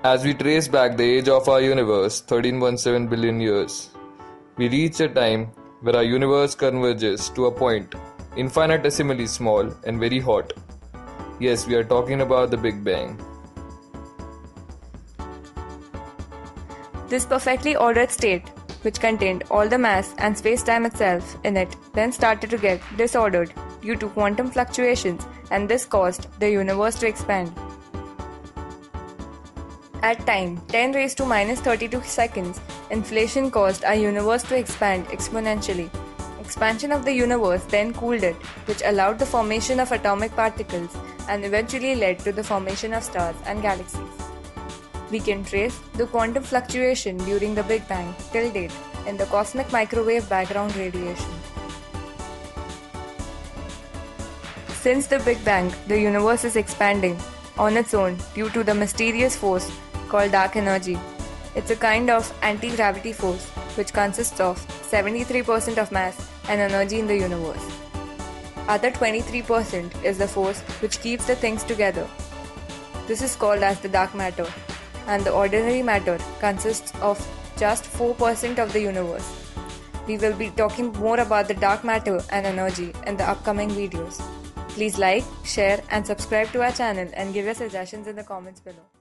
As we trace back the age of our universe, 13.17 billion years, we reach a time where our universe converges to a point infinitesimally small and very hot. Yes, we are talking about the Big Bang. This perfectly ordered state, which contained all the mass and space-time itself in it, then started to get disordered due to quantum fluctuations, and this caused the universe to expand. At time 10 raised to minus 32 seconds, inflation caused our universe to expand exponentially. Expansion of the universe then cooled it, which allowed the formation of atomic particles and eventually led to the formation of stars and galaxies. We can trace the quantum fluctuation during the Big Bang till date in the cosmic microwave background radiation. Since the Big Bang, the universe is expanding on its own due to the mysterious force called dark energy. It's a kind of anti-gravity force which consists of 73% of mass and energy in the universe. Other 23% is the force which keeps the things together. This is called as the dark matter, and the ordinary matter consists of just 4% of the universe. We will be talking more about the dark matter and energy in the upcoming videos. Please like, share and subscribe to our channel and give your suggestions in the comments below.